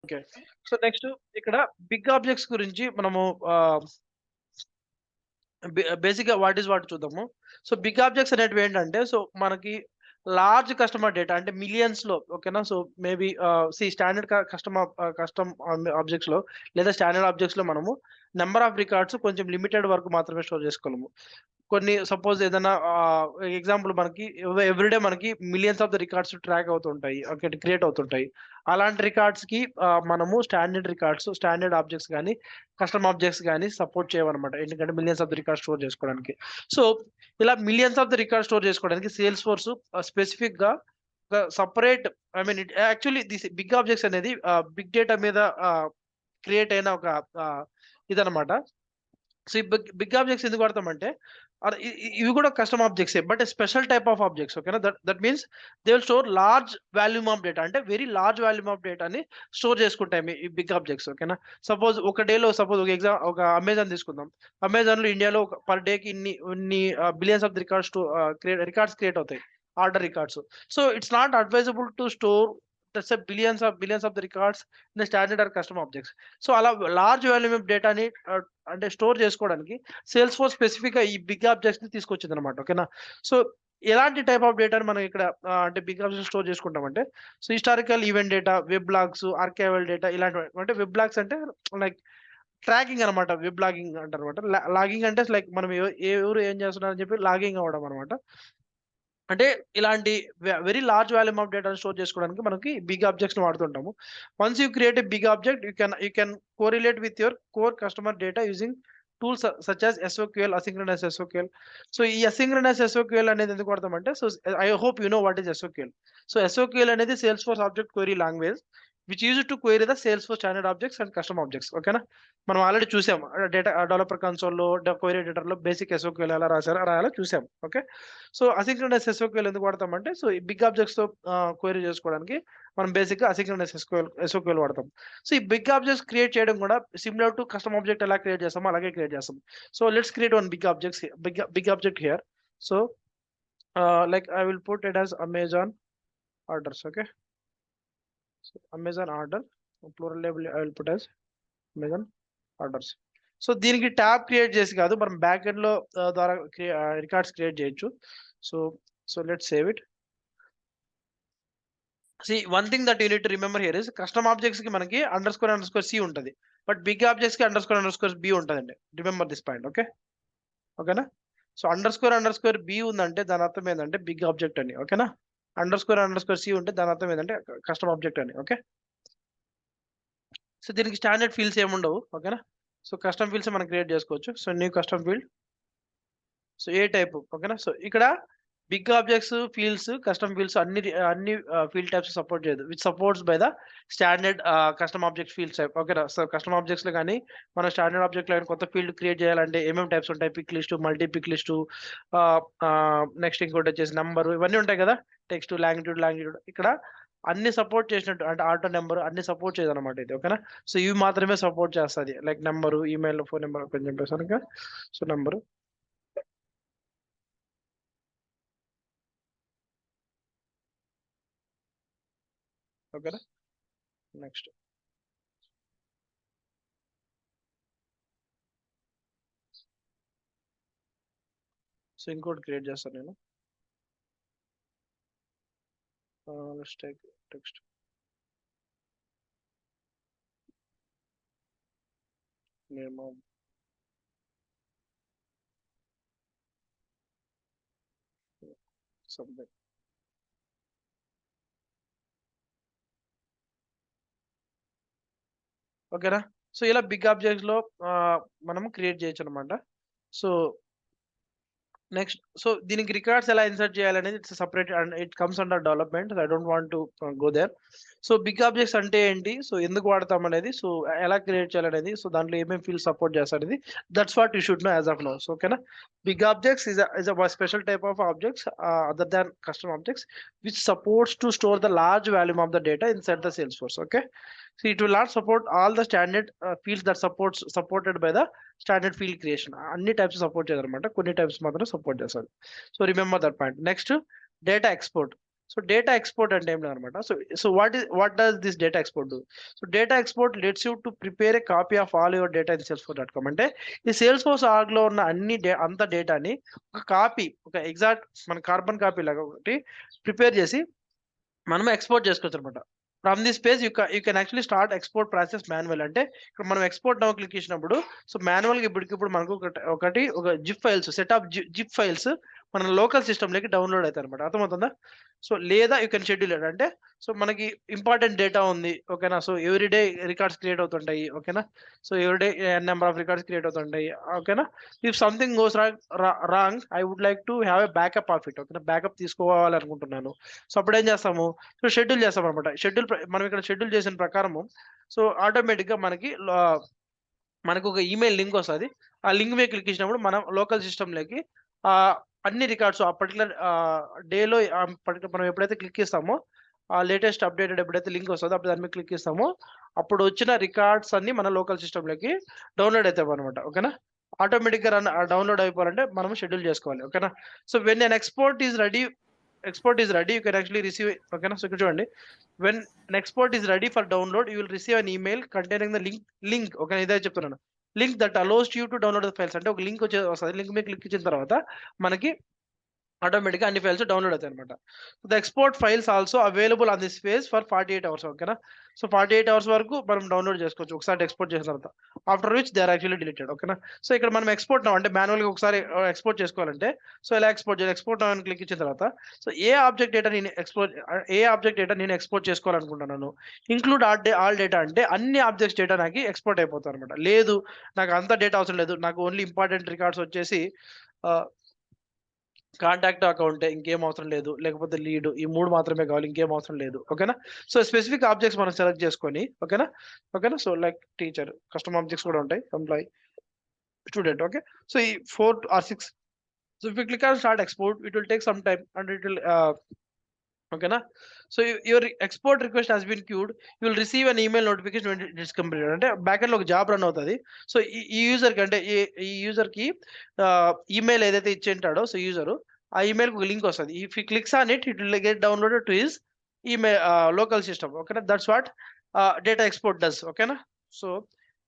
Okay. So next ఇక్కడ big objects గురించి మనము బేసిక్‌గా వాట్ చూద్దాము. సో బిగ్ ఆబ్జెక్ట్స్ అనేటివి ఏంటంటే సో మనకి లార్జ్ కస్టమర్ డేటా అంటే మిలియన్స్‌లో ఓకేనా. సో మేబీ స్టాండర్డ్ కస్టమ్ ఆబ్జెక్ట్స్‌లో లేదా స్టాండర్డ్ ఆబ్జెక్ట్స్‌లో మనము నంబర్ ఆఫ్ రికార్డ్స్ కొంచెం లిమిటెడ్ వరకు మాత్రమే స్టోర్ చేసుకోగలము. కొన్ని సపోజ్ ఏదైనా ఎగ్జాంపుల్ మనకి ఎవ్రీడే మనకి millions of the records track అవుతుంటాయి. ఓకే. క్రియేట్ అవుతుంటాయి. అలాంటి రికార్డ్స్‌కి మనము స్టాండర్డ్ ఆబ్జెక్ట్స్ గాని, కస్టమ్ ఆబ్జెక్ట్స్ గాని సపోర్ట్ చేయవన్నమాట. ఎందుకంటే millions of the records store చేసుకోవడానికి. సో ఇలా millions of the records store చేసుకోవడానికి సేల్స్ ఫోర్స్ స్పెసిఫిక్‌గా ఒక separate I mean actually this big objects అనేది బిగ్ డేటా మీద క్రియేట్ అయిన ఒక ఇదన్నమాట. సో ఈ బిగ్ ఆబ్జెక్ట్స్ ఎందుకు వాడతామంటే ఇవి కూడా కస్టమ్ ఆబ్జెక్ట్సే but special type of objects ఓకేనా. That means they will store large volume of data అంటే వెరీ లార్జ్ వాల్యూమ్ ఆఫ్ డేటాని స్టోర్ చేసుకుంటాయి ఈ బిగ్ ఆబ్జెక్ట్స్ ఓకేనా. సపోజ్ ఒక డేలో ఒక అమెజాన్ తీసుకుందాం. అమెజాన్లో ఇండియాలో పర్ డేకి ఇన్ని బిలియన్స్ ఆఫ్ రికార్డ్స్ క్రియేట్ అవుతాయి, order records. So it's not advisable to store billions of the records in standard are custom objects. So అలా లార్జ్ వాల్యూమ్ ఆఫ్ డేటాని అంటే స్టోర్ చేసుకోవడానికి సేల్స్ ఫోర్స్ స్పెసిఫిక్‌గా ఈ బిగ్ ఆబ్జెక్ట్స్‌ని తీసుకొచ్చిందనమాట. ఓకేనా. సో ఎలాంటి టైప్ ఆఫ్ డేటాని మనం ఇక్కడ అంటే బిగ్ ఆబ్జెక్ట్స్ స్టోర్ చేసుకుంటామంటే so historical event data, web logs, archival data ఇలాంటివి. అంటే వెబ్ లాగ్స్ అంటే లైక్ ట్రాకింగ్ అనమాట. వెబ్ లాగింగ్ అంటారనమాట. లాగింగ్ అంటే లైక్ మనం ఎవరు ఏం చేస్తున్నారని చెప్పి లాగింగ్ అవ్వడం అనమాట. అంటే ఇలాంటి వెరీ లార్జ్ వాల్యూమ్ ఆఫ్ డేటాను స్టోర్ చేసుకోవడానికి మనకి బిగ్ ఆబ్జెక్ట్స్‌ని వాడుతుంటాము. Once you create a big object you can correlate with your core customer data using tools such as SOQL, asynchronous SOQL. So ఈ అసింక్రోనస్ ఎస్ఓక్యూఎల్ అనేది ఎందుకు వాడతామంటే so I hope you know what is SOQL. So SOQL అనేది Salesforce object query language which used to query the Salesforce standard objects and custom objects. ఓకేనా. మనం already చూసాం data developer కన్సోల్‌లో query ఎడిటర్‌లో basic ఎస్ఓక్యూఎల్ ఎలా రాయాలో చూసాం. ఓకే. సో అసింక్రోనస్ ఎస్ఓక్యూఎల్ ఎందుకు వాడతామంటే so ఈ బిగ్ ఆబ్జెక్ట్స్‌తో క్వెరీ చేసుకోవడానికి మనం బేసిక్‌గా అసింక్రోనస్ ఎస్ఓక్యూఎల్ వాడతాం. సో ఈ బిగ్ ఆబ్జెక్ట్స్ క్రియేట్ చేయడం కూడా సిమిలర్ టు కస్టమ్ ఆబ్జెక్ట్ ఎలా క్రియేట్ చేస్తామో అలాగే క్రియేట్ చేస్తాం. So let's create one big object here. So like I will put it as Amazon orders. Okay. So Amazon order plural label I will put as Amazon orders. So దీనికి tab create చేసి కాదు మనం back end లో ద్వారా records create చేయొచ్చు. So let's save it. One thing that you need to remember here is custom objects కి మనకి under score C ఉంటుంది, బట్ బిగ్ ఆబ్జెక్ట్స్ కి అండర్ స్కోర్ బి ఉంటుందండి. Remember this point. ఓకేనా. So under score B ఉందంటే దాని అర్థం ఏంటంటే బిగ్ ఆబ్జెక్ట్ అని. ఓకేనా. అండర్ స్కోర్ సి ఉంటే దాని అర్థం ఏంటంటే కస్టమ్ ఆబ్జెక్ట్ అని. ఓకే. సో దీనికి స్టాండర్డ్ ఫీల్డ్స్ ఏముండవు. ఓకేనా. సో కస్టమ్ ఫీల్డ్స్ మనం క్రియేట్ చేసుకోవచ్చు. So new custom field. So ఏ టైప్. ఓకేనా. సో ఇక్కడ big objects, fields, custom fields అన్ని ఫీల్డ్ టైప్స్ సపోర్ట్ చేయదు which supports by the standard custom object fields type. ఓకేనా. సో కస్టమ్ ఆబ్జెక్ట్స్ లో కానీ మన స్టాండర్డ్ ఆబ్జెక్ట్ లో కొత్త ఫీల్డ్ క్రియేట్ చేయాలంటే ఏమేమి టైప్స్ ఉంటాయి, pick list, multi pick list, next ఇంకోటి వచ్చేసి నంబర్, ఇవన్నీ ఉంటాయి కదా. టెక్స్ట్, లాంగిట్యూడ్ ఇక్కడ అన్ని సపోర్ట్ చేసినట్టు అంటే ఆటో నెంబర్ అన్ని సపోర్ట్ చేయదు అనమాట ఇది. ఓకేనా. సో ఇవి మాత్రమే సపోర్ట్ చేస్తుంది like number, email, phone number కొంచెం చెప్పేసాను. So number. ఓకేనా. నెక్స్ట్ సో ఇంకోటి క్రియేట్ చేస్తాను నేను. Let's take text name of something. ఓకేనా. సో ఇలా బిగ్ ఆబ్జెక్ట్స్ లో మనం క్రియేట్ చేయొచ్చు అనమాట. సో నెక్స్ట్ సో దీనికి రికార్డ్స్ ఎలా ఇన్సర్ట్ చేయాలనేది it's separate and it comes under development. I don't want to go there. So big objects అంటే ఏంటి, సో ఎందుకు వాడతాం అనేది, సో ఎలా క్రియేట్ చేయాలనేది, సో దాంట్లో ఏమేమి ఫీల్డ్ సపోర్ట్ చేస్తారనేది that's what you should know as of now. So ఓకేనా. Big objects is a special type of objects other than custom objects which supports to store the large volume of the data inside the Salesforce. Okay. So it will not support all the standard fields that supported by the standard field creation. అన్ని types support చేయదన్నమాట, కొన్ని types మాత్రం support చేస్తారు. So remember that point. Next data export. So data export అంటే ఏం లేదనమాట. So what does this data export do? So data export let's you to prepare a copy of all your data in salesforce.com. అంటే ఈ Salesforce ఆర్గ్లో ఉన్న అంత డేటాని ఒక copy, ఒక ఎగ్జాక్ట్ మన కార్బన్ కాపీ లాగా ఒకటి ప్రిపేర్ చేసి మనం ఎక్స్పోర్ట్ చేసుకోవచ్చు అనమాట. From this page you can actually start export process manual. అంటే ఇక్కడ మనం ఎక్స్పోర్ట్ నౌ క్లిక్ చేసినప్పుడు సో మాన్యువల్గా ఇప్పటికిప్పుడు మనకు ఒక zip files, set of zip files మన లోకల్ సిస్టమ్లోకి డౌన్లోడ్ అవుతాయి అనమాట. అర్థమవుతుందా? సో లేదా యూ కెన్ షెడ్యూల్ ఇట్. అంటే సో మనకి ఇంపార్టెంట్ డేటా ఉంది, ఓకేనా. సో ఎవ్రీడే రికార్డ్స్ క్రియేట్ అవుతుంటాయి, ఓకేనా. So everyday number of records create అవుతుంటాయి, ఓకేనా. If something goes wrong I would like to have a backup of it, ఓకేనా. బ్యాకప్ తీసుకోవాలనుకుంటున్నాను. సో అప్పుడు ఏం చేస్తాము? సో షెడ్యూల్ చేస్తాం అనమాట. మనం ఇక్కడ షెడ్యూల్ చేసిన ప్రకారము సో ఆటోమేటిక్గా మనకు ఒక ఈమెయిల్ లింక్ వస్తుంది. ఆ లింక్ మీద క్లిక్ చేసినప్పుడు మనం లోకల్ సిస్టమ్లోకి అన్ని రికార్డ్స్ ఆ పర్టికులర్ డేలో మనం ఎప్పుడైతే క్లిక్ చేస్తామో ఆ లేటెస్ట్ అప్డేటెడ్ ఎప్పుడైతే లింక్ వస్తుందో అప్పుడు దాని మీద క్లిక్ చేస్తామో అప్పుడు వచ్చిన రికార్డ్స్ అన్ని మన లోకల్ సిస్టమ్లోకి డౌన్లోడ్ అవుతాం అనమాట, ఓకేనా. ఆటోమేటిక్గా డౌన్లోడ్ అయిపోవాలంటే మనం షెడ్యూల్ చేసుకోవాలి, ఓకేనా. So when an export is ready, you can actually receive, okay na. So ఇక్కడ చూడండి, when an export is ready for download you will receive an email containing the link, okay. ఇదే చెప్తున్నాను, link that allows you to download the files. అంటే ఒక link వస్తుంది, link మీద click ఇచ్చిన తర్వాత మనకి ఆటోమేటిక్గా అన్ని ఫైల్స్ డౌన్లోడ్ అవుతాయి అనమాట. The export files also available on this page for 48 hours, ఓకేనా. సో 48 hours వరకు మనం డౌన్లోడ్ చేసుకోవచ్చు ఒకసారి ఎక్స్పోర్ట్ చేసిన తర్వాత. After which they are actually deleted, ఓకేనా. సో ఇక్కడ మనం ఎక్స్పోర్ట్ నౌ అంటే మాన్యువల్గా ఒకసారి ఎక్స్పోర్ట్ చేసుకోవాలంటే సో ఎలా ఎక్స్పోర్ట్ చేయాలి? ఎక్స్పోర్ట్ నౌ అని క్లిక్ ఇచ్చిన తర్వాత సో ఏ ఆబ్జెక్ట్ డేటా నేను ఎక్స్పోర్ట్ చేసుకోవాలనుకుంటున్నాను, ఇంక్లూడ్ ఆల్ డేటా అంటే అన్ని ఆబ్జెక్ట్స్ డేటా నాకు ఎక్స్పోర్ట్ అయిపోతుంది అనమాట. లేదు నాకు అంత డేటా అవసరం లేదు, నాకు ఓన్లీ ఇంపార్టెంట్ రికార్డ్స్ వచ్చేసి కాంటాక్ట్ అకౌంట్, ఇంకేం అవసరం లేదు, లేకపోతే లీడ్, ఈ 3 మాత్రమే కావాలి, ఇంకేం అవసరం లేదు, ఓకేనా. సో స్పెసిఫిక్ ఆబ్జెక్ట్స్ మనం సెలెక్ట్ చేసుకొని, ఓకేనా. So like teacher, custom objects కూడా ఉంటాయి, ఎంప్లాయీ, స్టూడెంట్, ఓకే. సో ఈ 4 or 6. So if you click on start export it will take some time and it will, ఓకేనా. So your export request has been queued, you will receive an email notification when it is completed. అంటే back end లో ఒక job run అవుతుంది. So ఈ యూజర్కి అంటే ఈ యూజర్కి email ఏదైతే ఇచ్చింటాడో so user ఆ ఈమెయిల్కి ఒక లింక్ వస్తుంది. If you clicks on it it will get downloaded to his email local system, ఓకేనా. That's what data export does, ఓకేనా. So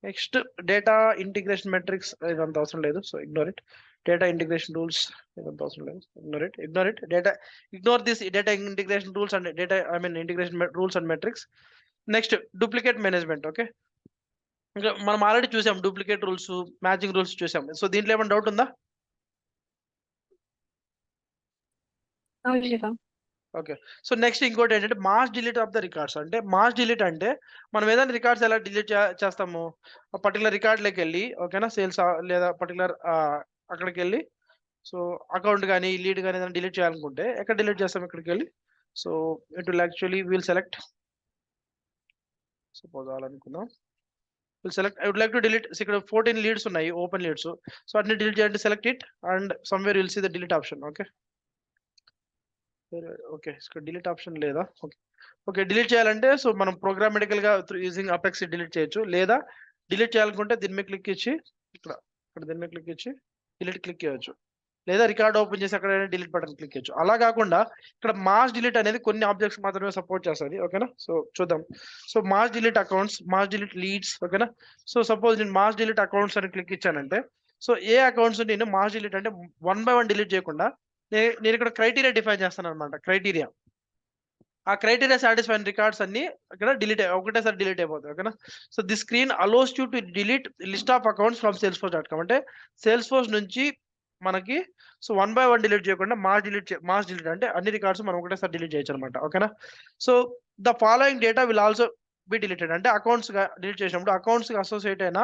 next data integration metrics, ఇదంత అవసరం లేదు, so ignore it. Data integration rules, ఇదంత అవసరం లేదు, ignore it. Ignore this data integration rules and integration rules and metrics. Next duplicate management, okay. ఇంకా మనం already చూసాం డూప్లికేట్ రూల్స్, మ్యాచింగ్ రూల్స్ చూసాం. సో దీంట్లో ఏమైనా డౌట్ ఉందా? ఓకే. సో నెక్స్ట్ ఇంకోటి ఏంటంటే mass delete of the records. అంటే మాస్ డిలీట్ అంటే మనం ఏదైనా రికార్డ్స్ ఎలా డిలీట్ చేస్తాము? పర్టికులర్ రికార్డ్లోకి వెళ్ళి, ఓకేనా, సేల్స్ లేదా పర్టికులర్ అక్కడికి వెళ్ళి సో అకౌంట్ కానీ లీడ్ కానీ ఏదైనా డిలీట్ చేయాలనుకుంటే ఎక్కడ డిలీట్ చేస్తాం? ఇక్కడికి వెళ్ళి so it will actually will select, suppose అనుకుందాం, will select I would like to delete. ఇక్కడ 14 లీడ్స్ ఉన్నాయి, ఓపెన్ లీడ్స్. సో అన్ని డిలీట్ చేయాలంటే select it and somewhere will see the delete option, okay. Okay, ఇక్కడ delete option లేదా? Okay delete చేయాలంటే so మనం programmatical గా యూజింగ్ అపెక్స్ డిలీట్ చేయొచ్చు, లేదా డిలీట్ చేయాలనుకుంటే దీని మీద క్లిక్ ఇచ్చి ఇక్కడ దీని మీద క్లిక్ ఇచ్చి డిలీట్ క్లిక్ చేయొచ్చు, లేదా రికార్డ్ ఓపెన్ చేసి అక్కడ డిలీట్ బటన్ క్లిక్ చేయొచ్చు. అలా కాకుండా ఇక్కడ మాస్ డిలీట్ అనేది కొన్ని ఆబ్జెక్ట్స్ మాత్రమే సపోర్ట్ చేస్తుంది, ఓకేనా. సో చూద్దాం. So mass delete accounts, mass delete leads, ఓకేనా. సో సపోజ్ నేను మాస్ డిలీట్ అకౌంట్స్ అని క్లిక్ ఇచ్చానంటే సో ఏ అకౌంట్స్ నేను మాస్ డిలీట్ అంటే 1 by 1 డిలీట్ చేయకుండా నేను ఇక్కడ క్రైటీరియా డిఫైన్ చేస్తాను అనమాట. క్రైటీరియా, ఆ క్రైటీరియా సాటిస్ఫైన్ రికార్డ్స్ అన్ని ఇక్కడ ఒకటేసారి డిలీట్ అయిపోతాయి, ఓకేనా. So the screen allows you to delete list of accounts from salesforce.com. అంటే సేల్స్ఫోర్స్ నుంచి మనకి సో 1 by 1 డిలీట్ చేయకుండా మాస్ డిలీట్ అంటే అన్ని రికార్డ్స్ మనం ఒకటేసారి డిలీట్ చేయొచ్చు అనమాట, ఓకేనా. So the following data will also be deleted. అంటే అకౌంట్స్ డిలీట్ చేసినప్పుడు అకౌంట్స్ అసోసియేట్ అయిన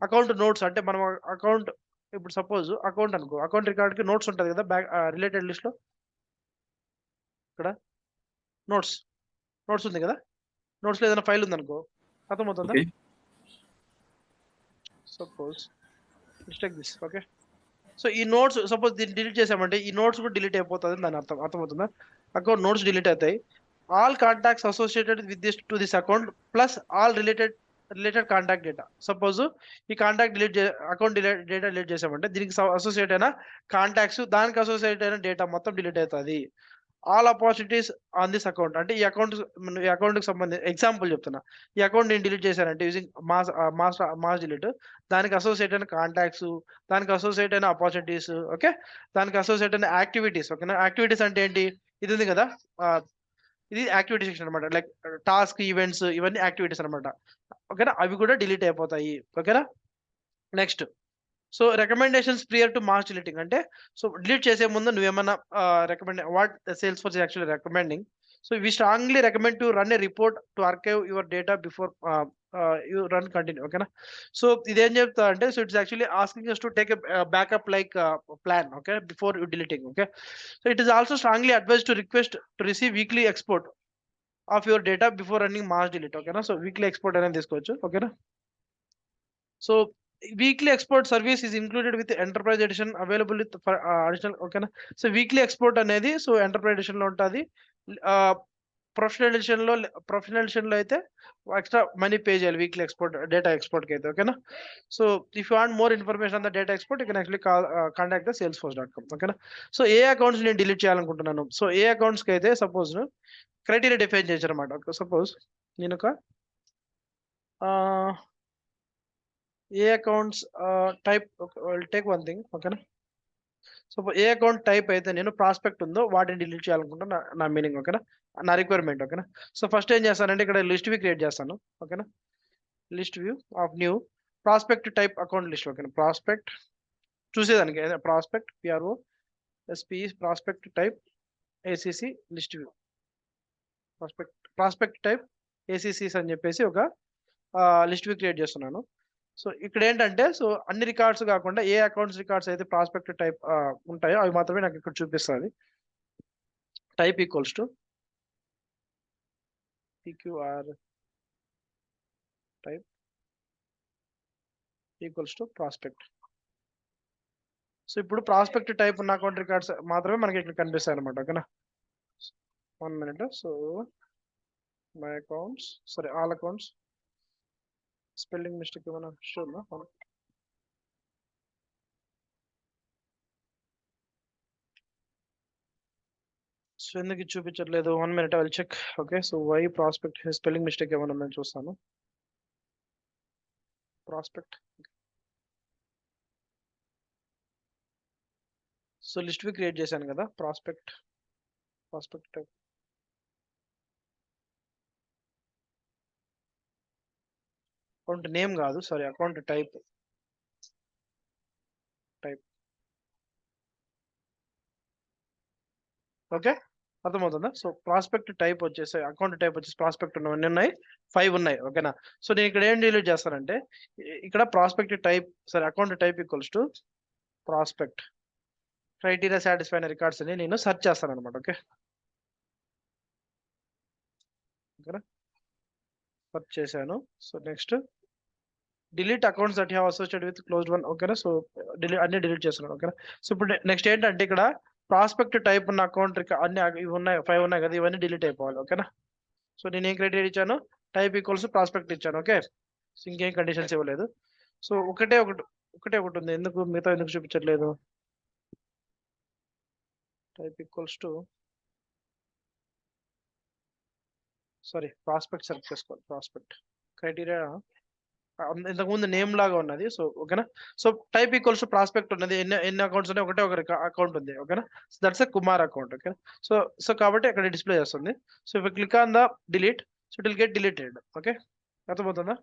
అకౌంట్ నోట్స్, అంటే మనం అకౌంట్ ఇప్పుడు సపోజ్ అకౌంట్ అనుకో, అకౌంట్ రికార్డ్ కి నోట్స్ ఉంటుంది కదా బ్యాక్ రిలేటెడ్ లిస్ట్ లో, ఇక్కడ నోట్స్ ఉంది కదా, నోట్స్ లో ఏదైనా ఫైల్ ఉంది అనుకో, అర్థమవుతుందా? Suppose mistake this, okay. So ఈ నోట్స్ సపోజ్ దీన్ని డిలీట్ చేసామంటే ఈ నోట్స్ కూడా డిలీట్ అయిపోతుంది దాని అర్థమవుతుందా? అకౌంట్ నోట్స్ డిలీట్ అవుతాయి. All contacts associated with this account plus all related contact data. Suppose ఈ కాంటాక్ట్ అకౌంట్ డేటా డిలీట్ చేసామంటే దీనికి అసోసియేట్ అయిన కాంటాక్ట్స్, దానికి అసోసియేట్ అయిన డేటా మొత్తం డిలీట్ అవుతుంది. All opportunities on this account. అంటే ఈ అకౌంట్కి సంబంధించి ఎగ్జాంపుల్ చెప్తున్నా. ఈ అకౌంట్ నేను డిలీట్ చేశానంటే యూజింగ్ మాస్ డిలీట్, దానికి అసోసియేట్ అయిన కాంటాక్ట్స్, దానికి అసోసియేట్ అయిన ఆపర్చునిటీస్, ఓకే, దానికి అసోసియేట్ అయిన యాక్టివిటీస్. ఓకేనా, యాక్టివిటీస్ అంటే ఏంటి, ఇది ఉంది కదా, ఇది యాక్టివిటీ సెక్షన్ అనమాట. లైక్ టాస్క్, ఈవెంట్స్, ఇవన్నీ యాక్టివిటీస్ అనమాట. ఓకేనా, అవి కూడా డిలీట్ అయిపోతాయి. ఓకేనా, next. So recommendations prior to mass deleting అంటే, సో డిలీట్ చేసే ముందు నువ్వేమన్నా what Salesforce actually recommending. So we strongly recommend to run a report to archive your data before you run continue. ఓకేనా, so ఇదేం చెప్తా అంటే, so it's actually asking us to take a backup like plan, okay, before you deleting. Okay, so it is also strongly advised to request to receive weekly export of your data before running mass delete. Okay, so weekly export అనేది తీసుకోవచ్చు. ఓకేనా, so weekly export service is included with enterprise edition available with for additional. ఓకేనా, so weekly export అనేది so enterprise edition లో ఉంటుంది. Professional edition లో అయితే extra money pay చేయాలి వీక్లీ ఎక్స్పోర్ట్ డేటా ఎక్స్పోర్ట్ కి అయితే. ఓకేనా, so if you want more information on the data export you can actually contact the salesforce.com. ఓకేనా, సో ఏ అకౌంట్స్ నేను డిలీట్ చేయాలనుకుంటున్నాను, సో ఏ అకౌంట్స్ కి అయితే సపోజ్ క్రైటీరియా డిఫైన్ చేశారు అనమాట. సపోజ్ నేను ఒక a accounts type take one thing. ఓకేనా, సో ఏ అకౌంట్ టైప్ అయితే నేను ప్రాస్పెక్ట్ ఉందో వాటిని డిలీట్ చేయాలనుకుంటా, నా మీనింగ్. ఓకేనా, నా రిక్వైర్మెంట్. ఓకేనా, సో ఫస్ట్ ఏం చేస్తానంటే ఇక్కడ లిస్ట్ వ్యూ క్రియేట్ చేస్తాను. ఓకేనా, list view of new prospect type account list. ఓకేనా, ప్రాస్పెక్ట్ చూసేదానికి prospect PRO SP prospect type ACC list view prospect type ACCs అని చెప్పేసి ఒక లిస్ట్ వ్యూ క్రియేట్ చేస్తున్నాను. సో ఇక్కడ ఏంటంటే, సో అన్ని రికార్డ్స్ కాకుండా ఏ అకౌంట్స్ రికార్డ్స్ అయితే ప్రాస్పెక్ట్ టైప్ ఉంటాయో అవి మాత్రమే నాకు ఇక్కడ చూపిస్తుంది. Type equals to PQR type equals to prospect. So ఇప్పుడు ప్రాస్పెక్ట్ టైప్ ఉన్న అకౌంట్ రికార్డ్స్ మాత్రమే మనకి ఇక్కడ కనిపిస్తాయి అనమాట. ఓకేనా, 1 minute. So my accounts, sorry all accounts, spelling mistake ఏమైనా ఉందా? సో ఎందుకు ఇది చూపించట్లేదు? 1 minute, I will check. Okay, so why prospect spelling mistake ఏమైనా ఉందని చూస్తాను. Prospect, so list view create చేశాను కదా, ప్రాస్పెక్ట్ టైప్. అకౌంట్ నేమ్ కాదు, సారీ, అకౌంట్ టైప్. ఓకే, అర్థమవుతుందా? సో ప్రాస్పెక్ట్ టైప్ వచ్చేసి అకౌంట్ టైప్ వచ్చేసి ప్రాస్పెక్ట్ ఉన్నవన్నీ ఉన్నాయి, 5 ఉన్నాయి. ఓకేనా, సో నేను ఇక్కడ ఏం డిలీట్ చేస్తానంటే, ఇక్కడ prospect type, sorry account type equals to prospect criteria satisfying records అని నేను సెర్చ్ చేస్తాను అనమాట. ఓకే, ఓకేనా, సెర్చ్ చేశాను. So next delete accounts that have associated with closed one. ఓకేనా, సో అన్ని డిలీట్ చేస్తున్నాను. ఓకేనా, సో ఇప్పుడు నెక్స్ట్ ఏంటంటే ఇక్కడ ప్రాస్పెక్ట్ టైప్ ఉన్న అకౌంట్ అన్ని ఇవి ఉన్నాయి, 5 ఉన్నాయి కదా, ఇవన్నీ డిలీట్ అయిపోవాలి. ఓకేనా, సో నేను ఏం క్రైటీరియా ఇచ్చాను, టైప్ ఈక్వల్స్ ప్రాస్పెక్ట్ ఇచ్చాను. ఓకే, సో ఇంకేం కండిషన్స్ ఇవ్వలేదు. సో ఒకటే ఒకటి ఉంది, మిగతా ఎందుకు చూపించట్లేదు? Type equals to, sorry, prospect select చేసుకోవాలి. ప్రాస్పెక్ట్ క్రైటీరియా ఇంతకుముందు నేమ్ లాగా ఉన్నది. సో ఓకేనా, so type equals to prospect ఉన్నది, ఎన్ని అకౌంట్స్ ఉన్నాయి, ఒకటే ఒక అకౌంట్ ఉంది. ఓకేనా, so that's a Kumar account. Okay, so కాబట్టి అక్కడ డిస్ప్లే చేస్తుంది. So if click on the delete, so it will get deleted. Okay, అర్థమవుతుందా?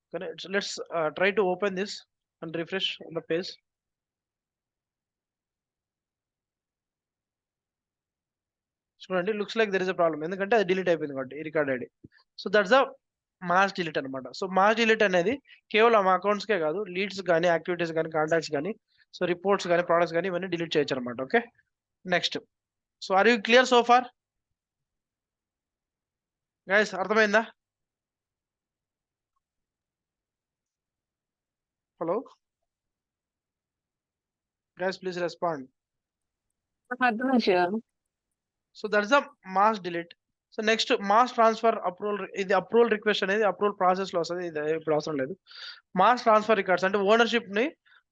Okay, let's try to open this and refresh on the page. చూడండి, looks like there is a problem, ఎందుకంటే అది delete అయిపోయింది కాబట్టి ఈ record ID. So that's the mass delete అనమాట. So mass delete అనేది కేవలం మా అకౌంట్స్కే కాదు, లీడ్స్ కానీ, యాక్టివిటీస్ కానీ, కాంటాక్ట్స్ కానీ, సో రిపోర్ట్స్ కానీ, ప్రోడక్ట్స్ కానీ, ఇవన్నీ డిలీట్ చేయొచ్చు అనమాట. Okay, next. So are you clear so far guys? అర్థమైందా? Hello guys, please respond. So that's the mass delete. So next mass transfer approval. ఇది అప్రూవల్ రిక్వెస్ట్ అనేది అప్రూవల్ ప్రాసెస్ లో వస్తుంది, ఇది ఇప్పుడు అవసరం లేదు. మాస్ ట్రాన్స్ఫర్ రికార్డ్స్ అంటే ఓనర్షిప్ ని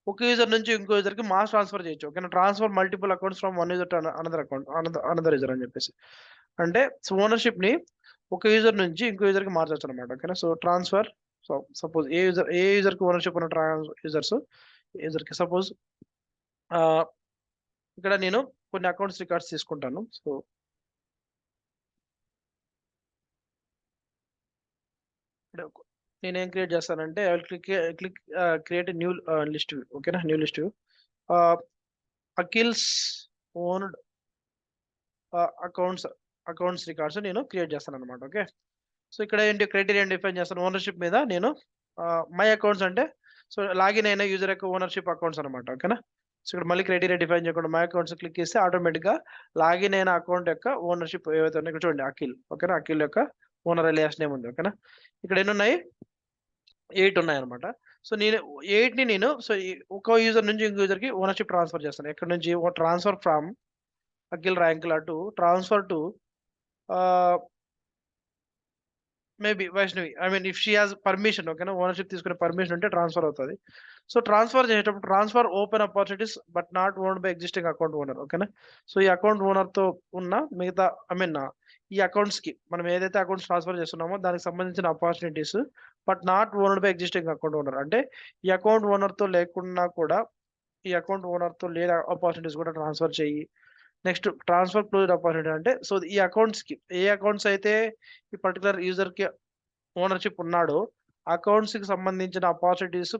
ఒక యూజర్ నుంచి ఇంకో యూజర్‌కి మాస్ ట్రాన్స్‌ఫర్ చేయొచ్చు. ఓకేనా? Transfer multiple accounts from one user to another account another user అని చెప్పేసి. అంటే ఓనర్‌షిప్‌ని ఒక యూజర్ నుంచి ఇంకో యూజర్‌కి మార్చొచ్చనమాట. ఓకేనా? సో, ట్రాన్స్‌ఫర్ సపోజ్ ఏ యూజర్‌కి ఓనర్‌షిప్ ఉన్న యూజర్‌కి సపోజ్ ఆహ్, ఇక్కడ నేను కొన్ని అకౌంట్స్ రికార్డ్స్ తీసుకుంటాను. సో, ఇక్కడ నేనేం క్రియేట్ చేస్తానంటే I will click create new list view. ఓకేనా? New list view. Ah, Akhil's owned accounts records నేను క్రియేట్ చేస్తాననమాట. ఓకే. సో, ఇక్కడ ఏంటి క్రైటీరియా డిఫైన్ చేస్తాను. ఓనర్‌షిప్ మీద నేను మై అకౌంట్స్ అంటే సో, లాగిన్ అయిన యూజర్ యొక్క ఓనర్‌షిప్ అకౌంట్స్ అనమాట. ఓకేనా? సో, ఇక్కడ మళ్ళీ క్రైటీరియా డిఫైన్ చేయకుండా మై అకౌంట్స్ క్లిక్ చేస్తే ఆటోమేటిక్‌గా లాగిన్ అయిన అకౌంట్ యొక్క ఓనర్‌షిప్ ఏవైతే ఉన్నాయో ఇక్కడ చూడండి అఖిల్. ఓకేనా? అఖిల్ యొక్క ఓనర్ అలియాస్ నేమ్ ఉంది. ఓకేనా? ఇక్కడ ఎన్నున్నాయి? 8 ఉన్నాయన్నమాట. సో, నేను 8ని నేను సో, ఒక యూజర్ నుంచి ఇంకో యూజర్‌కి ఓనర్‌షిప్ ట్రాన్స్‌ఫర్ చేస్తాను. ఎక్కడి నుంచి? Transfer from Akhil Rankula to transfer to ah, maybe Vaishnavi. I mean if she has permission. ఓకేనా? ఓనర్‌షిప్ తీసుకునే పర్మిషన్ ఉంటే ట్రాన్స్‌ఫర్ అవుతది. సో, ట్రాన్స్‌ఫర్ చేసేటప్పుడు transfer open opportunities but not owned by existing account owner. ఓకేనా? సో, ఈ అకౌంట్ ఓనర్‌తో ఉన్న మిగతా ఐ మీన్ ఈ అకౌంట్స్‌కి మనం ఏదైతే అకౌంట్స్ ట్రాన్స్‌ఫర్ చేస్తున్నామో దానికి సంబంధించిన opportunities but not owned by existing account owner. అంటే ఈ అకౌంట్ ఓనర్‌తో లేకున్నా కూడా ఈ అకౌంట్ ఓనర్‌తో లేని అపార్చునిటీస్ కూడా ట్రాన్స్‌ఫర్ చెయ్యి. నెక్స్ట్ ట్రాన్స్‌ఫర్ క్లోజ్డ్ అపార్చునిటీ అంటే సో, ఈ అకౌంట్స్‌కి ఏ అకౌంట్స్ అయితే ఈ పర్టిక్యులర్ యూజర్‌కి ఓనర్‌షిప్ ఉన్నాడో, అకౌంట్స్‌కి సంబంధించిన అపార్చునిటీస్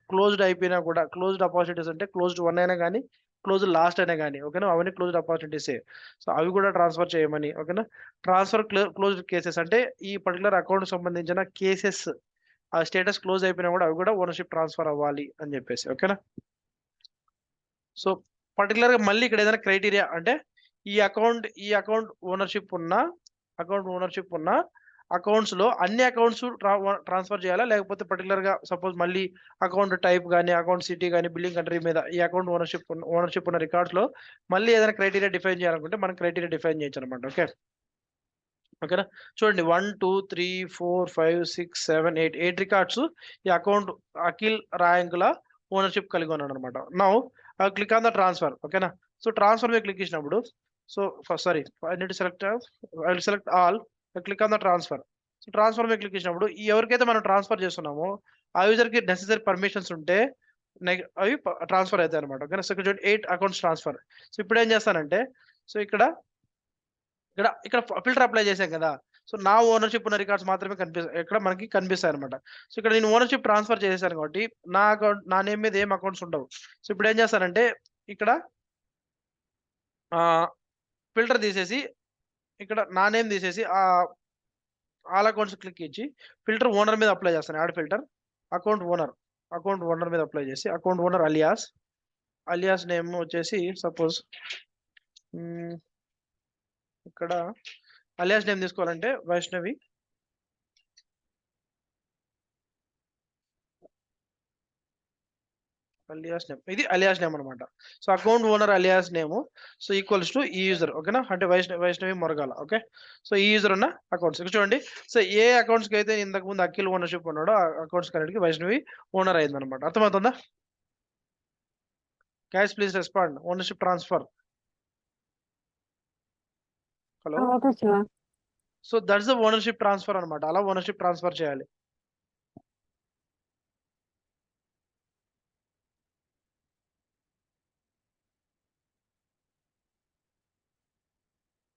క్లోజ్డ్ అయిపోయినా కూడా క్లోజ్డ్ అపార్చునిటీస్ అంటే క్లోజ్డ్ 1 అయినా గాని, క్లోజ్డ్ లాస్ట్ అయినా గాని ఓకేనా? అవన్నీ క్లోజ్డ్ అపార్చునిటీసే. సో, అవి కూడా ట్రాన్స్‌ఫర్ చేయమని ఓకేనా? ట్రాన్స్‌ఫర్ క్లోజ్డ్ కేసెస్ అంటే ఈ పర్టిక్యులర్ అకౌంట్‌కి సంబంధించిన కేసెస్ ఆ స్టేటస్ క్లోజ్ అయిపోయినా కూడా అవి కూడా ఓనర్‌షిప్ ట్రాన్స్‌ఫర్ అవ్వాలి అని చెప్పేసి. ఓకేనా? సో, పర్టిక్యులర్‌గా మళ్ళీ ఇక్కడ ఏదైనా క్రైటీరియా అంటే ఈ అకౌంట్ ఓనర్‌షిప్ ఉన్న అకౌంట్స్‌లో అన్ని అకౌంట్స్ ట్రాన్స్‌ఫర్ చేయాలా? లేకపోతే పర్టిక్యులర్‌గా సపోజ్ మళ్ళీ అకౌంట్ టైప్ గాని, అకౌంట్ సిటీ గాని, బిల్లింగ్ కంట్రీ మీద ఈ అకౌంట్ ఓనర్‌షిప్ ఉన్న రికార్డ్స్‌లో మళ్ళీ ఏదైనా క్రైటీరియా డిఫైన్ చేయాలనుకుంటే మనం క్రైటీరియా డిఫైన్ చేయొచ్చనమాట. ఓకే. ఓకేనా? చూడండి 1, 2, 3, 4, 5, 6, 7, 8 రికార్డ్స్ ఈ అకౌంట్ అఖిల్ ర్యాంకుల ఓనర్‌షిప్ కలిగి ఉన్నాడనమాట. Now click on the transfer. ఓకేనా? సో, ట్రాన్స్‌ఫర్ మీద క్లిక్ చేసినప్పుడు so, sorry I need to I will select all. Click on the transfer. So, transfer మీద క్లిక్ చేసినప్పుడు ఎవరికైతే మనం ట్రాన్స్‌ఫర్ చేస్తున్నామో ఆ యూజర్‌కి నెసెసరీ పర్మిషన్స్ ఉంటే అవి ట్రాన్స్‌ఫర్ అయితాయన్నమాట. ఓకేనా? సో, ఇక్కడ చూడండి 8 అకౌంట్స్ ట్రాన్స్‌ఫర్. సో, ఇప్పుడేం చేస్తానంటే సో, ఇక్కడ ఫిల్టర్ అప్లై చేశాం కదా! సో, నా ఓనర్‌షిప్ ఉన్న రికార్డ్స్ మాత్రమే ఇక్కడ మనకి కనిపిస్తాయన్నమాట. సో, ఇక్కడ నేను ఓనర్‌షిప్ ట్రాన్స్‌ఫర్ చేసేసాను కాబట్టి, నా నేమ్ మీద ఏం అకౌంట్స్ ఉండవు. సో, ఇప్పుడేం చేస్తానంటే ఇక్కడ ఆహ్, ఫిల్టర్ తీసేసి ఇక్కడ నా నేమ్ తీసేసి ఆల్ అకౌంట్స్ క్లిక్ ఇచ్చి ఫిల్టర్ ఓనర్ మీద అప్లై చేస్తాను. యాడ్ ఫిల్టర్ అకౌంట్ ఓనర్, మీద అప్లై చేసి అకౌంట్ ఓనర్ అలియాస్ నేమ్ వచ్చేసి సపోజ్ హ్మ్, ఇక్కడ అలియాస్ నేమ్ తీసుకోవాలంటే వైష్ణవి. Alias name. ఇది అలియాస్ నేమ్ అనమాట. So, account owner alias name so, equals to ఈ యూజర్ ఓకేనా? అంటే వైష్ణవి మొరగాల. ఓకే. సో, ఈ యూజర్ ఉన్న అకౌంట్స్. ఇక్కడ చూడండి. సో, ఏ అకౌంట్స్‌కి అయితే ఇంతకుముందు అఖిల్ ఓనర్‌షిప్ ఉన్నాడో ఆ అకౌంట్స్ కన్నిటికి వైష్ణవి ఓనర్ అయిందనమాట. అర్థమవుతుందా? Guys please respond. Ownership transfer. Hello. Okay Shiva. So, that's the ownership transfer అనమాట. అలా ఓనర్‌షిప్ ట్రాన్స్‌ఫర్ చేయాలి.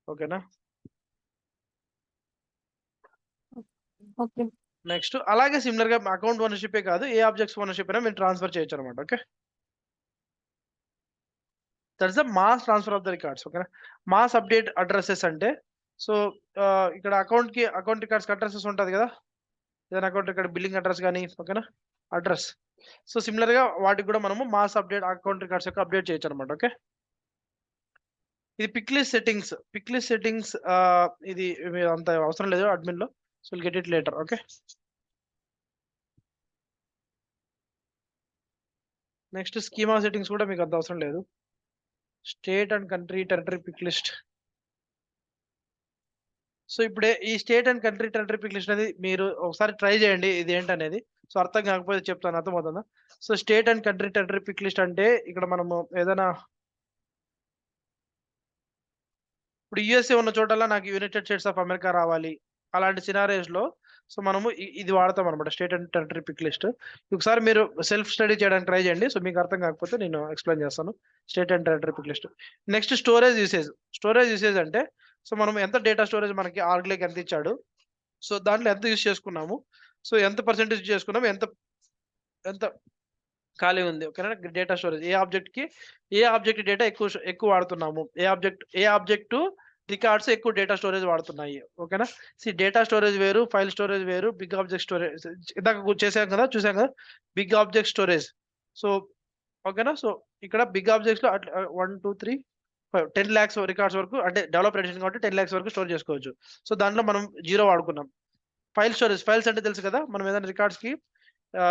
ఓకేనా? ఓకే. నెక్స్ట్ అలాగే సిమిలర్‌గా అకౌంట్ ఓనర్‌షిప్పే కాదు. ఏ ఆబ్జెక్ట్స్ ఓనర్‌షిప్ అయినా మీరు ట్రాన్స్‌ఫర్ చేయొచ్చనమాట. Okay. That's the mass transfer of the records. ఓకేనా? మాస్ అప్డేట్ అడ్రెసెస్ అంటే సో, ఇక్కడ అకౌంట్ రికార్డ్స్‌కి అడ్రెసెస్ ఉంటది గదా! ఏదైనా అకౌంట్ రికార్డ్ బిల్లింగ్ అడ్రెస్ గాని ఓకేనా? అడ్రెస్. సో, సిమిలర్‌గా వాటికి గూడా మనము మాస్ అప్డేట్ అకౌంట్ రికార్డ్స్ యొక్క అప్డేట్ చేయొచ్చనమాట. ఓకే. ఇది పిక్ లిస్ట్ సెట్టింగ్స్ ఇది అంత అవసరం లేదు అడ్మిన్‌లో. So, will get it later. Okay. Next schema settings కూడా మీకు అంత అవసరం లేదు. State and country territory pick list. So ఇప్పుడే ఈ state and country territory pick list అనేది మీరు ఒకసారి ట్రై చేయండి ఇది ఏంటనేది. సో అర్థం కాకపోతే చెప్తాను, అర్థమవుతుందా? So state and country territory pick list అంటే ఇక్కడ మనము ఏదైనా ఇప్పుడు యూఎస్ఏ ఉన్న చోటల్లా నాకు యునైటెడ్ స్టేట్స్ ఆఫ్ అమెరికా రావాలి. అలాంటి సినారియోస్‌లో సో మనము ఇది వాడతాం అనమాట, state and territory pick list. ఒకసారి మీరు సెల్ఫ్ స్టడీ చేయడానికి ట్రై చేయండి. సో మీకు అర్థం కాకపోతే నేను ఎక్స్‌ప్లెయిన్ చేస్తాను. State and territory pick list. Next storage usage. Storage usage అంటే సో మనం ఎంత డేటా స్టోరేజ్ మనకి ఆర్గ్‌లోకి ఎంత ఇచ్చాడు. సో దాంట్లో ఎంత యూజ్ చేసుకున్నాము. సో ఎంత పర్సెంటేజ్ చేసుకున్నాము. ఎంత ఎంత ఖాళీ ఉంది. ఓకేనా? డేటా స్టోరేజ్ ఏ ఆబ్జెక్ట్ డేటా ఎక్కువ వాడుతున్నాము. ఏ ఆబ్జెక్ట్ రికార్డ్స్ ఎక్కువ డేటా స్టోరేజ్ వాడుతున్నాయి. ఓకేనా? డేటా స్టోరేజ్ వేరు, ఫైల్ స్టోరేజ్ వేరు, బిగ్ ఆబ్జెక్ట్ స్టోరేజ్ ఇందాక చూసాం కదా బిగ్ ఆబ్జెక్ట్ స్టోరేజ్. సో ఓకేనా? సో ఇక్కడ బిగ్ ఆబ్జెక్ట్స్‌లో 1, 2, 3, 5 10 లాక్స్ రికార్డ్స్ వరకు, అంటే డెవలపర్ ఎడిషన్ కాబట్టి 10 లాక్స్ వరకు స్టోర్ చేసుకోవచ్చు. సో దాంట్లో మనం 0 వాడుకున్నాం. ఫైల్స్ అంటే తెలుసు కదా! మనం ఏదైనా రికార్డ్స్‌కి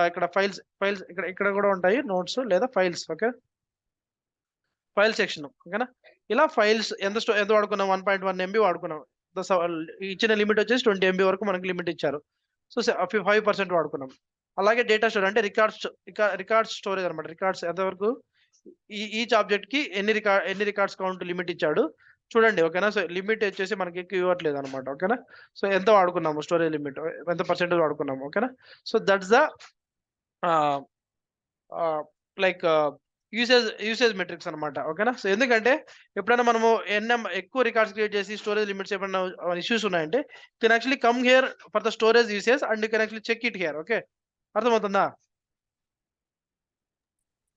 ఇక్కడ ఫైల్స్ ఇక్కడ కూడా ఉంటాయి నోట్స్ లేదా ఫైల్స్. ఓకే. File section. ఓకేనా? ఇలా ఫైల్స్ ఎంత వాడుకున్నాం, 1.1 ఎంబీ వాడుకున్నాం. ఇచ్చిన లిమిట్ వచ్చేసి 20 ఎంబీ వరకు మనకి లిమిట్ ఇచ్చారు. సో 5% వాడుకున్నాం. అలాగే డేటా స్టోరేజ్ అంటే రికార్డ్స్ స్టోరేజ్ అనమాట. రికార్డ్స్ ఎంతవరకు ఈచ్ ఆబ్జెక్ట్ కి ఎన్ని రికార్డ్స్ కౌంట్ లిమిట్ ఇచ్చాడు చూడండి. ఓకేనా? సో లిమిట్ వచ్చేసి మనకి ఎక్కువ ఇవ్వట్లేదు అనమాట. ఓకేనా? సో ఎంత వాడుకున్నాము స్టోరేజ్ లిమిట్, ఎంత పర్సెంటేజ్ వాడుకున్నాము. ఓకేనా? So that's the like usage metrics అనమాట. ఓకేనా? సో ఎందుకంటే ఎప్పుడైనా మనము ఎక్కువ రికార్డ్స్ క్రియేట్ చేసి స్టోరేజ్ లిమిట్స్ ఏమైనా ఇష్యూస్ ఉన్నాయంటే can actually come here for the storage usage and you can actually check it here. Okay. అర్థమవుతుందా?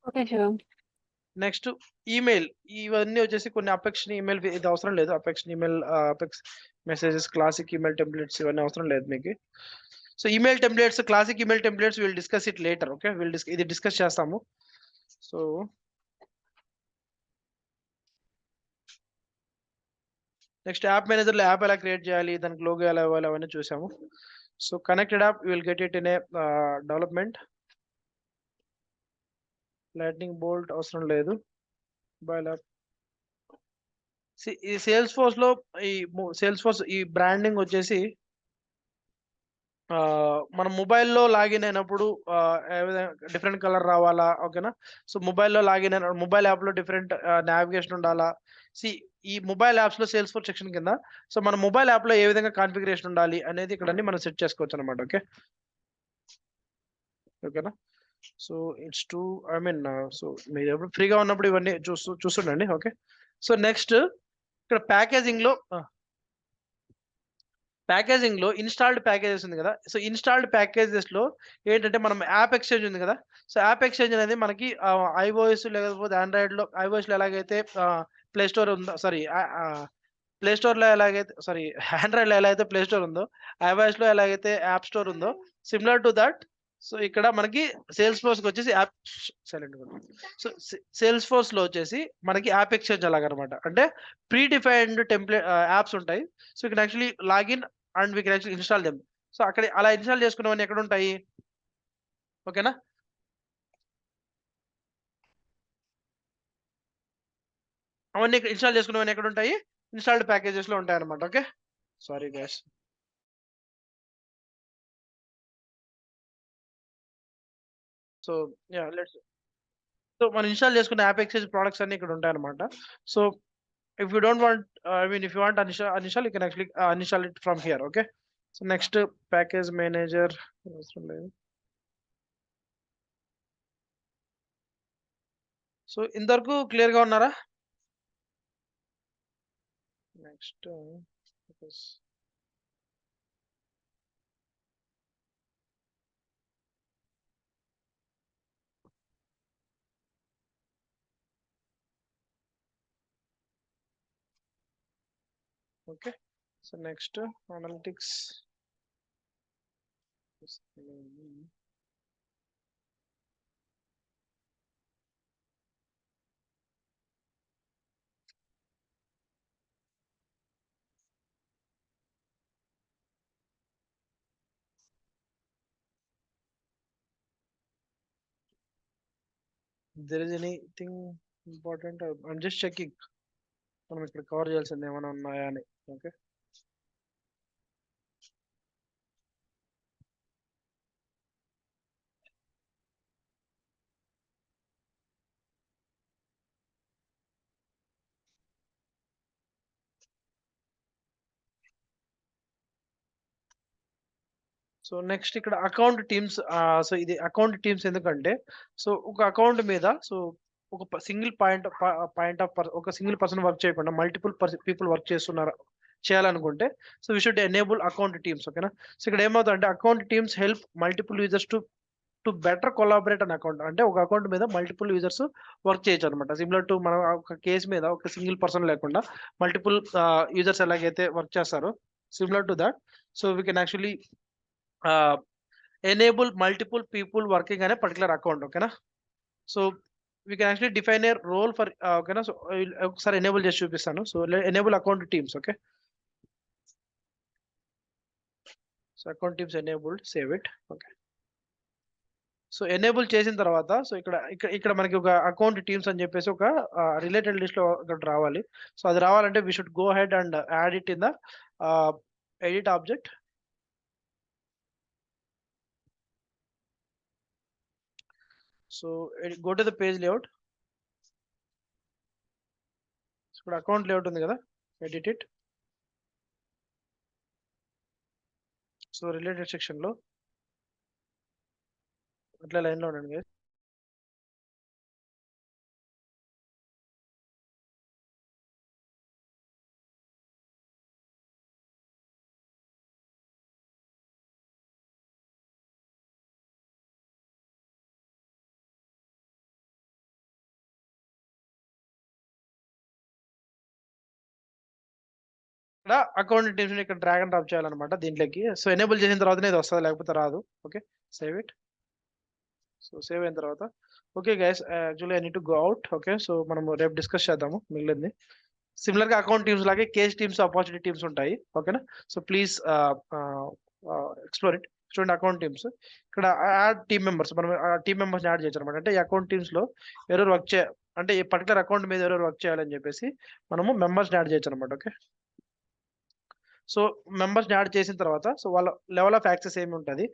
ఓకే. షూర్. Next email. ఇవన్నీ వచ్చేసి కొన్ని అపెక్షన్ ఈమెయిల్ ఇది అవసరం లేదు. Apex messages, classic email templates ఇవన్నీ అవసరం లేదు మీకు. So email templates, classic email templates will discuss it later. Okay. ఇది డిస్కస్ చేస్తాము. సో నెక్స్ట్ యాప్ మేనేజర్‌లో యాప్ ఎలా క్రియేట్ చేయాలి, దానికి లోగో ఎలా ఇవ్వాలి అవన్నీ చూసాము. So connected app you will get it in a development. Lightning bolt అవసరం లేదు. Mobile app. ఈ సేల్స్ ఫోర్స్ ఈ బ్రాండింగ్ వచ్చేసి మనం మొబైల్‌లో లాగిన్ అయినప్పుడు ఏ విధంగా డిఫరెంట్ కలర్ రావాలా? ఓకేనా? సో మొబైల్‌లో లాగిన్ అయిన మొబైల్ యాప్‌లో డిఫరెంట్ నావిగేషన్ ఉండాలా? సీ ఈ మొబైల్ యాప్స్‌లో సేల్స్ ఫోర్స్ సెక్షన్ కింద సో మన మొబైల్ యాప్‌లో ఏ విధంగా కాన్ఫిగరేషన్ ఉండాలి అనేది ఇక్కడ అన్ని మనం సెట్ చేసుకోవచ్చనమాట. ఓకే. ఓకేనా? So it's to I mean so మీరు ఎప్పుడు ఫ్రీగా ఉన్నప్పుడు ఇవన్నీ చూస్తుండండి. ఓకే. సో నెక్స్ట్ ఇక్కడ ప్యాకేజింగ్‌లో ఇన్‌స్టాల్డ్ ప్యాకేజెస్ ఉంది కదా! సో ఇన్‌స్టాల్డ్ ప్యాకేజెస్‌లో ఏంటంటే మనం యాప్ ఎక్స్‌చేంజ్ ఉంది కదా! సో యాప్ ఎక్స్‌చేంజ్ అనేది మనకి ఐఓఎస్ లేకపోతే ఆండ్రాయిడ్‌లో ఐఓఎస్‌లో ఎలాగైతే ప్లే స్టోర్ ఉందో సారీ ప్లే స్టోర్‌లో ఎలాగైతే సారీ ఆండ్రాయిడ్‌లో ఎలా అయితే ప్లే స్టోర్ ఉందో, ఐఓఎస్‌లో ఎలాగైతే యాప్ స్టోర్ ఉందో సిమిలర్ టు దట్. సో ఇక్కడ మనకి సేల్స్ ఫోర్స్‌కొచ్చేసి యాప్ సైలెంట్‌గా ఉండు. సో సేల్స్ ఫోర్స్‌లో వచ్చేసి మనకి యాప్ ఎక్స్‌చేంజ్ అలాగనమాట. అంటే ప్రీ డిఫైన్డ్ యాప్స్ ఉంటాయి. So you can actually login and we can actually install them. So అక్కడ అలా ఇన్‌స్టాల్ చేసుకున్నవన్నీ ఎక్కడుంటాయి? ఓకేనా? అవన్నీ ఇన్‌స్టాల్ చేసుకున్నవన్నీ ఎక్కడుంటాయి? ఇన్‌స్టాల్డ్ ప్యాకేజెస్‌లో ఉంటాయన్నమాట. Okay. Sorry guys. So yeah! So మనం ఇన్‌స్టాల్ చేసుకున్న యాప్ ఎక్స్‌చేంజ్ ప్రొడక్ట్స్ అన్నీ ఇక్కడ ఉంటాయన్నమాట. So if you don't want I mean if you want uninstall you can actually uninstall it from here. Okay. So next package manager అవసరం లేదు. So ఇంతవరకు క్లియర్‌గా ఉన్నారా? Next okay. So next analytics. There is anything important I'm just checking. మనం ఇక్కడ cover చేయాల్సింది ఏమైనా ఉన్నాయా అని. ఓకే. సో నెక్స్ట్ ఇక్కడ అకౌంట్ టీమ్స్. సో ఇది అకౌంట్ టీమ్స్ ఎందుకంటే, సో ఒక అకౌంట్ మీద సో ఒక సింగిల్ పాయింట్ ఆఫ్ ఒక సింగిల్ పర్సన్ వర్క్ చేయకుండా మల్టిపుల్ పీపుల్ వర్క్ చేయాలనుకుంటే, so we should enable account teams. ఓకేనా. సో ఇక్కడ ఏమవుతుందంటే account teams help multiple users to better collaborate an account. అంటే ఒక అకౌంట్ మీద మల్టిపుల్ యూజర్స్ వర్క్ చేయొచ్చు అనమాట. సిమిలర్ టు మనం ఒక కేసు మీద ఒక సింగిల్ పర్సన్ లేకుండా మల్టిపుల్ యూజర్స్ ఎలాగైతే వర్క్ చేస్తారో, similar to that. So we can actually enable multiple people working అనే పర్టికులర్ అకౌంట్. ఓకేనా. So we can actually define a role for. ఓకేనా. సో ఒకసారి ఎనేబుల్ చేసి చూపిస్తాను. So enable account teams. Okay. So account teams enabled, save it. Okay. So enable చేసిన తర్వాత so ఇక్కడ మనకి ఒక అకౌంట్ టీమ్స్ అని చెప్పేసి ఒక రిలేటెడ్ లిస్ట్ లో ఒకటి రావాలి. సో అది రావాలంటే we should go head and add it in the edit object. So go to the page layout. ఇప్పుడు అకౌంట్ లేఅవుట్ ఉంది కదా, edit it. So related section లో అట్లా లైన్ లో ఉండండి. ఇక్కడ అకౌంట్ టీమ్స్ ఇక్కడ డ్రాగ్ అండ్ డ్రాప్ చేయాలన్నమాట దీంట్లోకి. సో ఎనేబుల్ చేసిన తర్వాతనే ఇది వస్తుంది, లేకపోతే రాదు. Okay. Save it. So save అయిన తర్వాత okay guys, actually I need to go out. Okay. So మనం రేపు డిస్కస్ చేద్దాము మిగిలింది. సిమిలర్ గా అకౌంట్ టీమ్స్ లాగే కేస్ టీమ్స్, ఆపర్చునిటీ టీమ్స్ ఉంటాయి. ఓకేనా. So please explore it. చూడండి అకౌంట్ టీమ్స్ ఇక్కడ యాడ్ టీమ్ మెంబర్స్. మనం టీమ్ మెంబర్స్ యాడ్ చేయొచ్చు అనమాట. అంటే ఈ అకౌంట్ టీమ్స్ లో ఎవరెవరు వర్క్ అంటే ఈ పర్టికులర్ అకౌంట్ మీద ఎవరెవరు వర్క్ చేయాలని చెప్పేసి మనము మెంబర్స్ యాడ్ చేయొచ్చు అనమాట. ఓకే. సో మెంబర్స్ యాడ్ చేసిన తర్వాత సో వాళ్ళ లెవెల్ ఆఫ్ యాక్సెస్ ఏమి ఉంటుంది,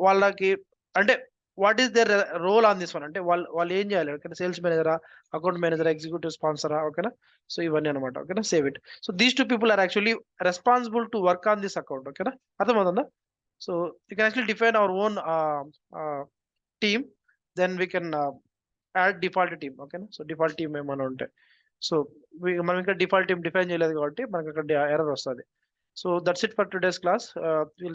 వాళ్ళకి అంటే what is their role on this one, అంటే వాళ్ళు ఏం చేయాలి. ఓకేనా. సేల్స్ మేనేజరా, అకౌంట్ మేనేజరా, ఎగ్జిక్యూటివ్ స్పాన్సరా. ఓకేనా. సో ఇవన్నీ అనమాట. ఓకేనా. Save it. So these two people are actually responsible to work on this account. ఓకేనా. అర్థమవుతుందా. So you can actually define our own team, then we can add default team. ఓకేనా. సో డిఫాల్ట్ టీమ్ ఏమైనా ఉంటాయి. So మనం ఇంకా default team define చేయలేదు కాబట్టి మనకి అక్కడ ఎర్రర్ వస్తుంది. So that's it for today's class. We'll